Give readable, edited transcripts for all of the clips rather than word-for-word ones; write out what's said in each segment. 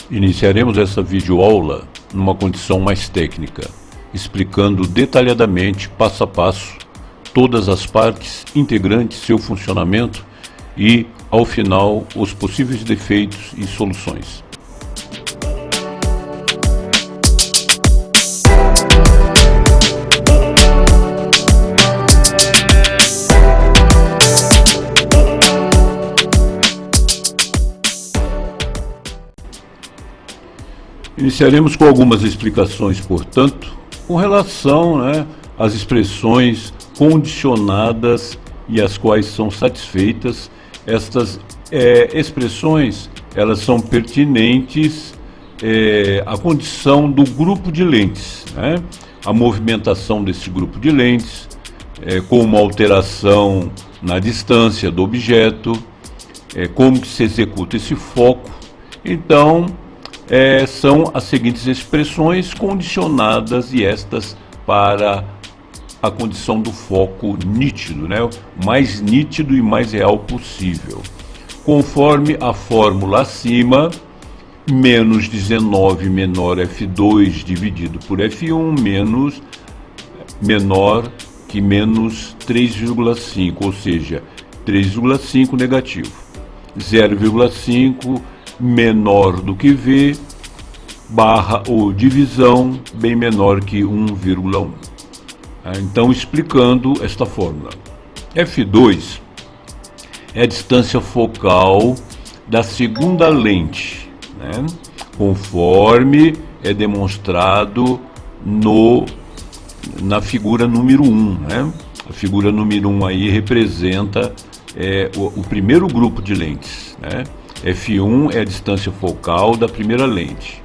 Iniciaremos essa videoaula numa condição mais técnica, explicando detalhadamente, passo a passo, todas as partes integrantes, seu funcionamento e, ao final, os possíveis defeitos e soluções. Iniciaremos com algumas explicações, portanto, com relação às expressões condicionadas e as quais são satisfeitas. Estas expressões, elas são pertinentes à condição do grupo de lentes, a movimentação desse grupo de lentes, com uma alteração na distância do objeto, como que se executa esse foco. Então, são as seguintes expressões condicionadas, e estas para a condição do foco nítido, o mais nítido e mais real possível. Conforme a fórmula acima, menos 19 menor F2 dividido por F1 menor que menos 3,5, ou seja, 3,5 negativo. 0,5 menor do que V, barra ou divisão, bem menor que 1,1. Então, explicando esta fórmula. F2 é a distância focal da segunda lente, conforme é demonstrado na figura número 1. A figura número 1 aí representa o primeiro grupo de lentes. F1 é a distância focal da primeira lente.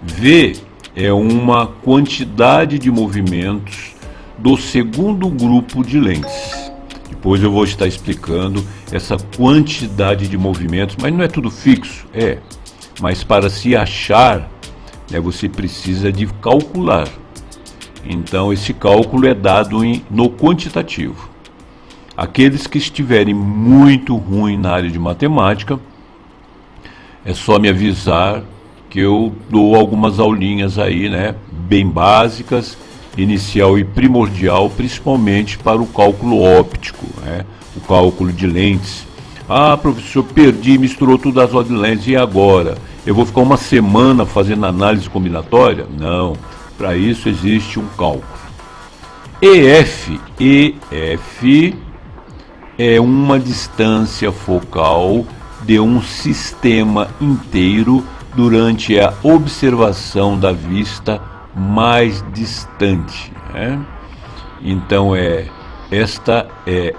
V é uma quantidade de movimentos do segundo grupo de lentes. Depois eu vou estar explicando essa quantidade de movimentos, mas não é tudo fixo, mas para se achar, você precisa de calcular. Então esse cálculo é dado no quantitativo. Aqueles que estiverem muito ruim na área de matemática, é só me avisar que eu dou algumas aulinhas aí, bem básicas, inicial e primordial, principalmente para o cálculo óptico, o cálculo de lentes. Ah, professor, perdi, misturou tudo as lentes, e agora? Eu vou ficar uma semana fazendo análise combinatória? Não, para isso existe um cálculo. EF é uma distância focal de um sistema inteiro durante a observação da vista mais distante. Então, esta é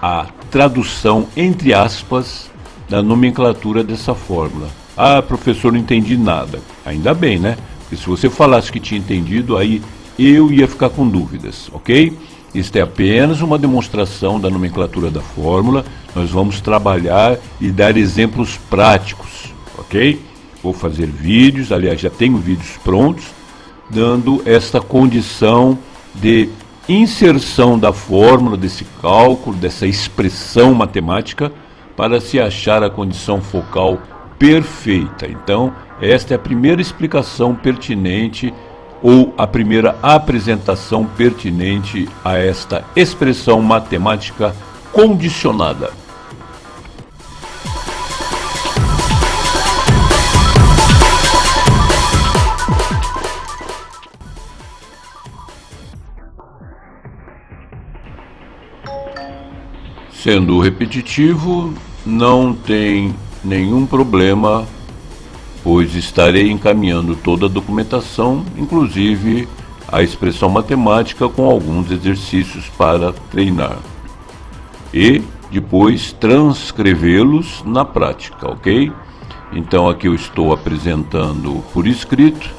a tradução, entre aspas, da nomenclatura dessa fórmula. Ah, professor, não entendi nada. Ainda bem, Porque se você falasse que tinha entendido, aí eu ia ficar com dúvidas, ok? Isto é apenas uma demonstração da nomenclatura da fórmula. Nós vamos trabalhar e dar exemplos práticos, ok? Vou fazer vídeos, aliás, já tenho vídeos prontos, dando esta condição de inserção da fórmula, desse cálculo, dessa expressão matemática, para se achar a condição focal perfeita. Então, esta é a primeira explicação pertinente, ou a primeira apresentação pertinente a esta expressão matemática condicionada. Sendo repetitivo, não tem nenhum problema, pois estarei encaminhando toda a documentação, inclusive a expressão matemática, com alguns exercícios para treinar. E depois transcrevê-los na prática, ok? Então aqui eu estou apresentando por escrito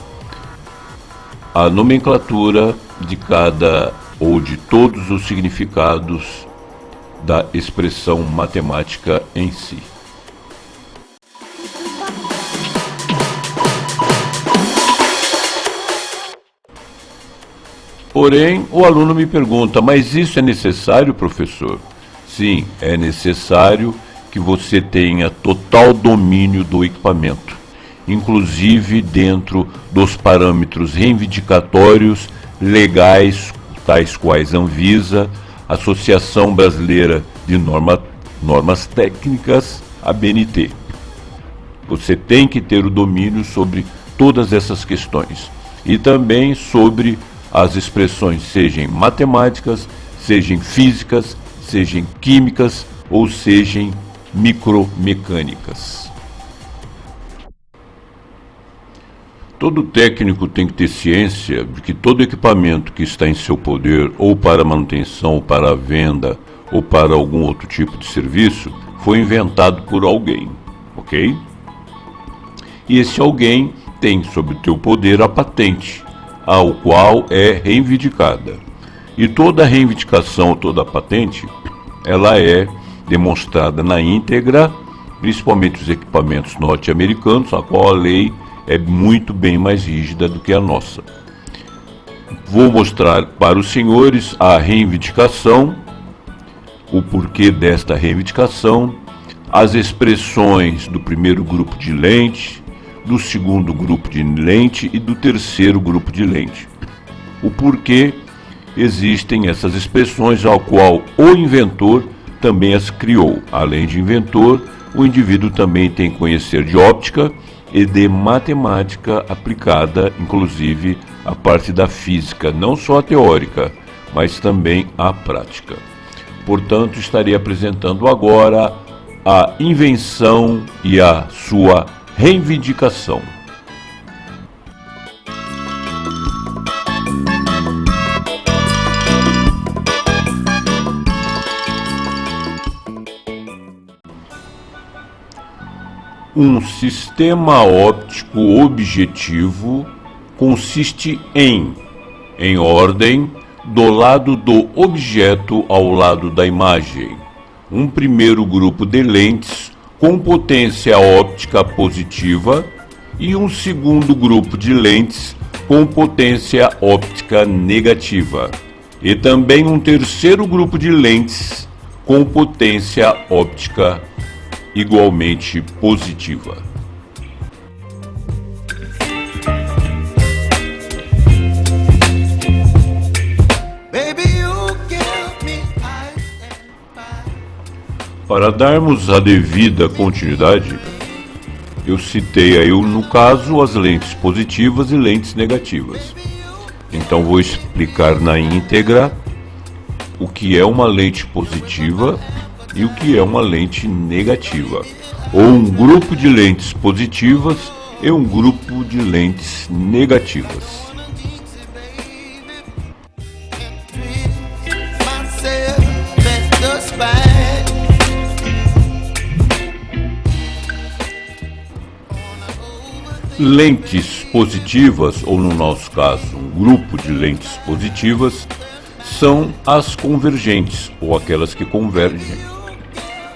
a nomenclatura de cada ou de todos os significados da expressão matemática em si. Porém, o aluno me pergunta, mas isso é necessário, professor? Sim, é necessário que você tenha total domínio do equipamento. inclusive dentro dos parâmetros reivindicatórios legais, tais quais Anvisa, Associação Brasileira de Normas Técnicas, ABNT. Você tem que ter o domínio sobre todas essas questões e também sobre as expressões, sejam matemáticas, sejam físicas, sejam químicas ou sejam micromecânicas. Todo técnico tem que ter ciência de que todo equipamento que está em seu poder, ou para manutenção, ou para a venda, ou para algum outro tipo de serviço, foi inventado por alguém, ok? E esse alguém tem sob o teu poder a patente, ao qual é reivindicada. E toda reivindicação, toda patente, ela é demonstrada na íntegra, principalmente os equipamentos norte-americanos, a qual a lei é muito bem mais rígida do que a nossa. Vou mostrar para os senhores a reivindicação, o porquê desta reivindicação, as expressões do primeiro grupo de lente, do segundo grupo de lente e do terceiro grupo de lente. O porquê existem essas expressões, ao qual o inventor também as criou. Além de inventor, o indivíduo também tem que conhecer de óptica e de matemática aplicada, inclusive a parte da física, não só a teórica, mas também a prática. Portanto, estarei apresentando agora a invenção e a sua reivindicação. Um sistema óptico objetivo consiste em ordem, do lado do objeto ao lado da imagem, um primeiro grupo de lentes com potência óptica positiva e um segundo grupo de lentes com potência óptica negativa, e também um terceiro grupo de lentes com potência óptica igualmente positiva. Para darmos a devida continuidade, eu citei aí, no caso, as lentes positivas e lentes negativas. Então vou explicar na íntegra o que é uma lente positiva e o que é uma lente negativa, ou um grupo de lentes positivas e um grupo de lentes negativas. Lentes positivas, ou no nosso caso, um grupo de lentes positivas, são as convergentes, ou aquelas que convergem.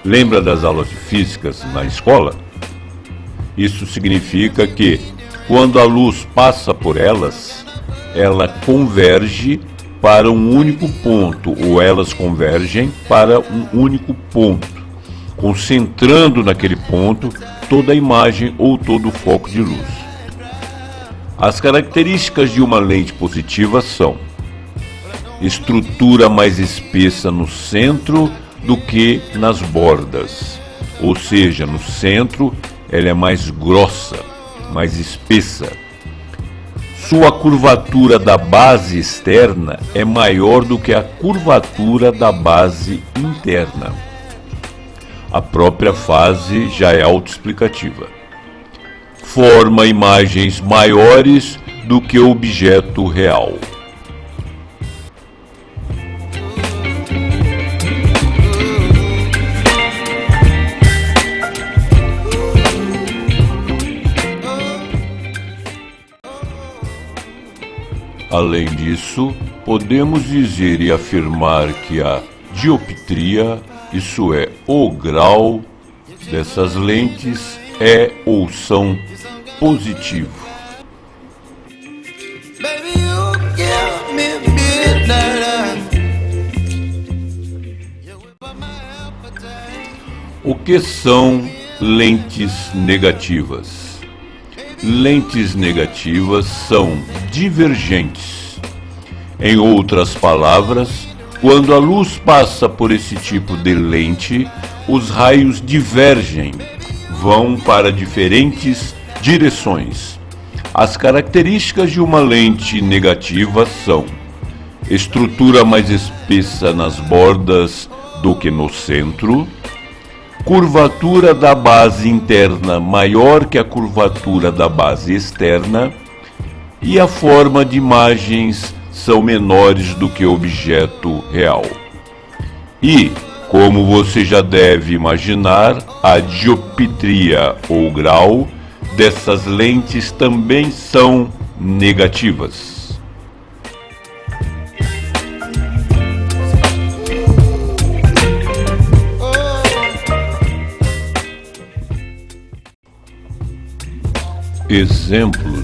Lembra das aulas de físicas na escola? Isso significa que, quando a luz passa por elas, ela converge para um único ponto, ou elas convergem para um único ponto, concentrando naquele ponto toda a imagem ou todo o foco de luz. As características de uma lente positiva são: estrutura mais espessa no centro do que nas bordas, ou seja, no centro ela é mais grossa, mais espessa. Sua curvatura da base externa é maior do que a curvatura da base interna. A própria fase já é autoexplicativa. Forma imagens maiores do que o objeto real. Além disso, podemos dizer e afirmar que a dioptria, isso é, o grau dessas lentes, é ou são positivo. O que são lentes negativas? lentes negativas são divergentes. Em outras palavras, quando a luz passa por esse tipo de lente, os raios divergem, vão para diferentes direções. As características de uma lente negativa são: estrutura mais espessa nas bordas do que no centro, curvatura da base interna maior que a curvatura da base externa, e a forma de imagens são menores do que o objeto real. E, como você já deve imaginar, a dioptria ou grau dessas lentes também são negativas. Exemplos: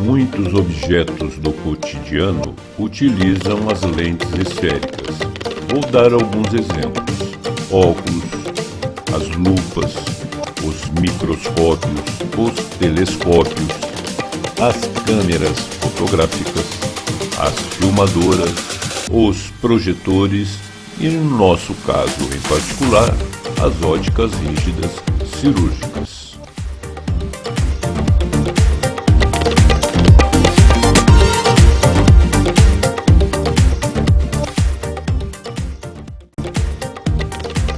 muitos objetos do cotidiano utilizam as lentes esféricas. Vou dar alguns exemplos: óculos, as lupas, os microscópios, os telescópios, as câmeras fotográficas, as filmadoras, os projetores e, no nosso caso em particular, as óticas rígidas cirúrgicas.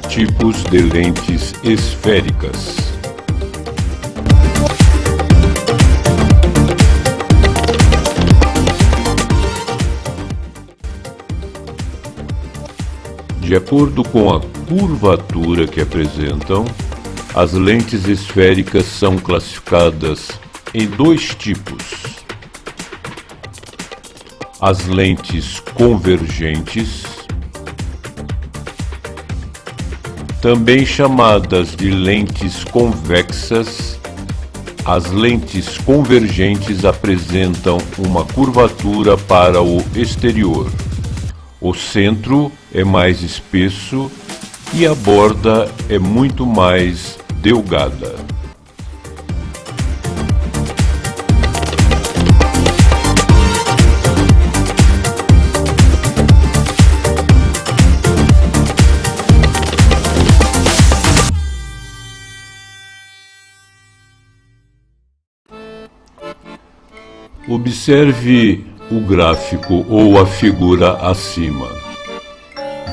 Tipos de lentes esféricas. De acordo com a curvatura que apresentam, as lentes esféricas são classificadas em dois tipos: as lentes convergentes, também chamadas de lentes convexas. As lentes convergentes apresentam uma curvatura para o exterior. O centro é mais espesso e a borda é muito mais delgada. Observe o gráfico ou a figura acima.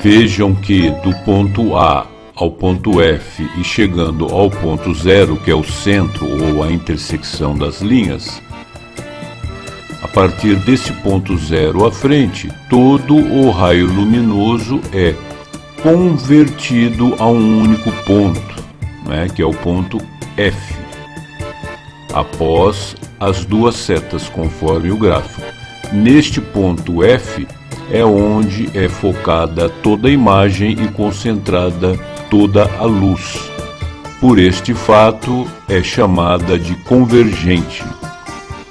Vejam que do ponto A ao ponto F e chegando ao ponto 0, que é o centro ou a intersecção das linhas, a partir desse ponto 0 à frente, todo o raio luminoso é convertido a um único ponto, que é o ponto F, após as duas setas conforme o gráfico. Neste ponto F é onde é focada toda a imagem e concentrada toda a luz. Por este fato é chamada de convergente,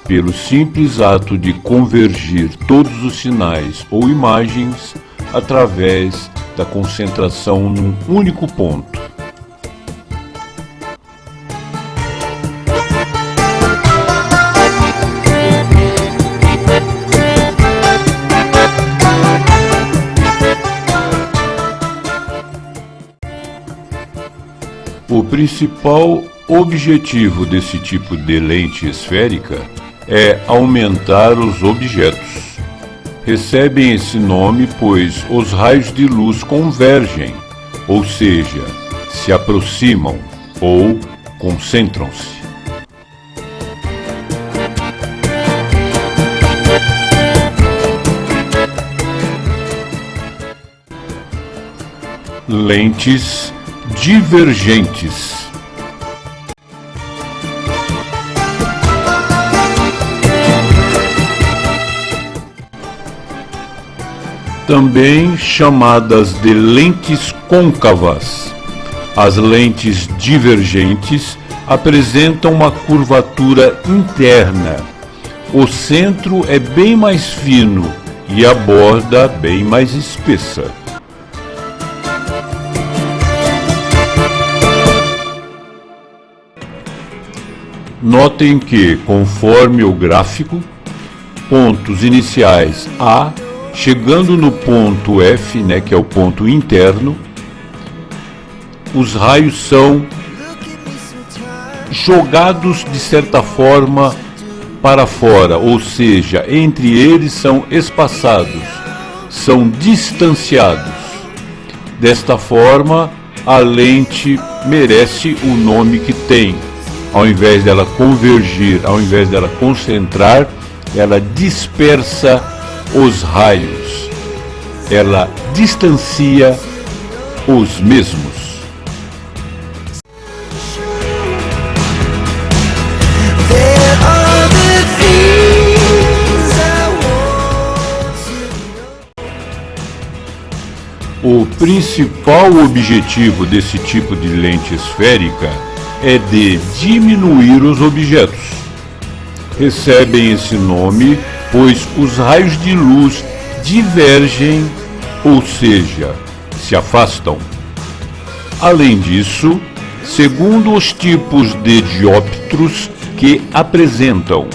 pelo simples ato de convergir todos os sinais ou imagens através da concentração num único ponto. O principal objetivo desse tipo de lente esférica é aumentar os objetos. Recebem esse nome pois os raios de luz convergem, ou seja, se aproximam ou concentram-se. Lentes divergentes. Também chamadas de lentes côncavas. As lentes divergentes apresentam uma curvatura interna. O centro é bem mais fino e a borda bem mais espessa. Notem que, conforme o gráfico, pontos iniciais A, chegando no ponto F, que é o ponto interno, os raios são jogados de certa forma para fora, ou seja, entre eles são espaçados, são distanciados. Desta forma, a lente merece o nome que tem. Ao invés dela convergir, ao invés dela concentrar, ela dispersa os raios, ela distancia os mesmos. O principal objetivo desse tipo de lente esférica é de diminuir os objetos. Recebem esse nome pois os raios de luz divergem, ou seja, se afastam. Além disso, segundo os tipos de dióptros que apresentam,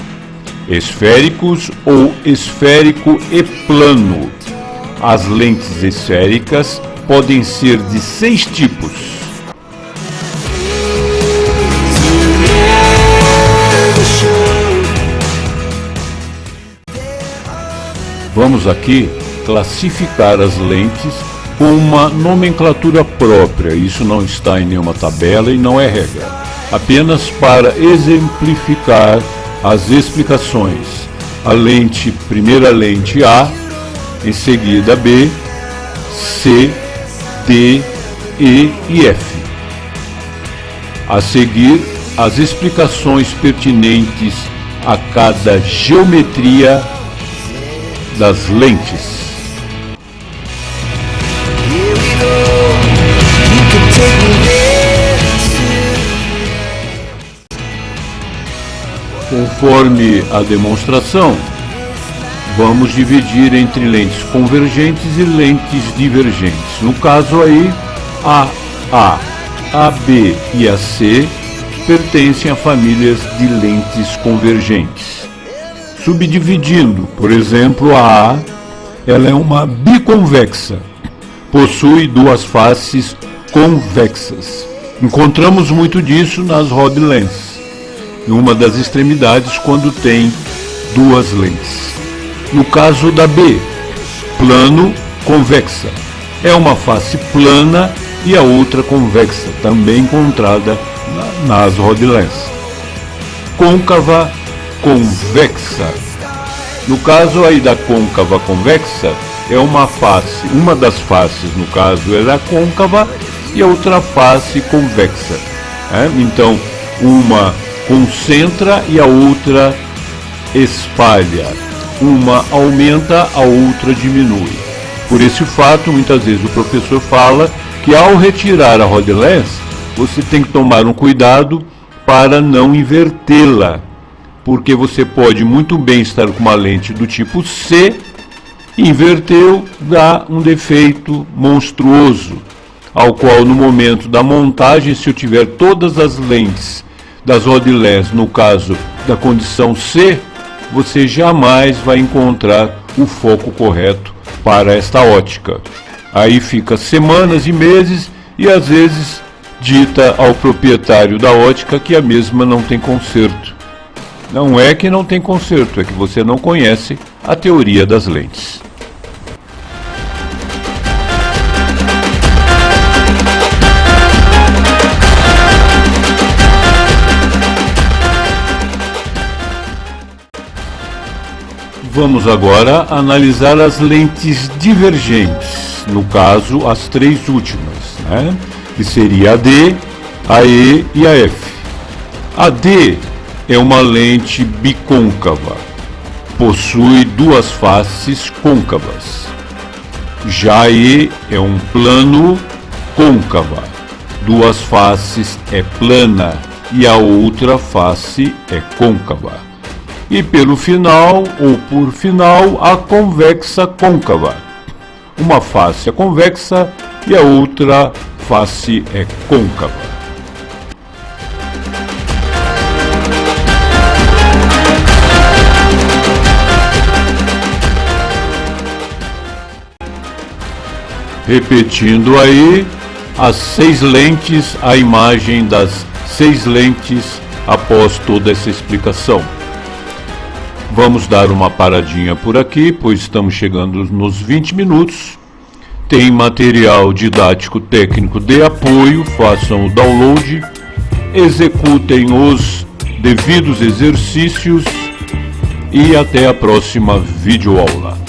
esféricos ou esférico e plano, as lentes esféricas podem ser de 6 tipos. Vamos aqui classificar as lentes com uma nomenclatura própria. Isso não está em nenhuma tabela e não é regra. Apenas para exemplificar as explicações. Primeira lente A, em seguida B, C, D, E e F. A seguir, as explicações pertinentes a cada geometria das lentes. Conforme a demonstração, vamos dividir entre lentes convergentes e lentes divergentes. No caso aí, a A, a B e a C pertencem a famílias de lentes convergentes. Subdividindo, por exemplo, a A, ela é uma biconvexa, possui duas faces convexas. Encontramos muito disso nas rod lens, em uma das extremidades quando tem duas lentes. No caso da B, plano convexa, é uma face plana e a outra convexa, também encontrada nas rod lens. Côncava convexa. No caso aí da côncava convexa, é uma face, uma das faces, no caso, ela é côncava e a outra face convexa. Então, uma concentra e a outra espalha. Uma aumenta, a outra diminui. Por esse fato, muitas vezes o professor fala que ao retirar a rod lens, você tem que tomar um cuidado para não invertê-la, porque você pode muito bem estar com uma lente do tipo C, inverteu, dá um defeito monstruoso, ao qual no momento da montagem, se eu tiver todas as lentes das rod lens, no caso da condição C, você jamais vai encontrar o foco correto para esta ótica. Aí fica semanas e meses e às vezes dita ao proprietário da ótica que a mesma não tem conserto. Não é que não tem conserto, é que você não conhece a teoria das lentes. Vamos agora analisar as lentes divergentes, no caso as três últimas, que seria a D, a E e a F. A D é uma lente bicôncava, possui duas faces côncavas. Já a E é um plano côncava, duas faces é plana. e a outra face é côncava. E pelo final, ou por final, a convexa côncava. Uma face é convexa e a outra face é côncava. Repetindo aí, as 6 lentes, a imagem das 6 lentes após toda essa explicação. Vamos dar uma paradinha por aqui, pois estamos chegando nos 20 minutos. Tem material didático técnico de apoio, façam o download, executem os devidos exercícios e até a próxima videoaula.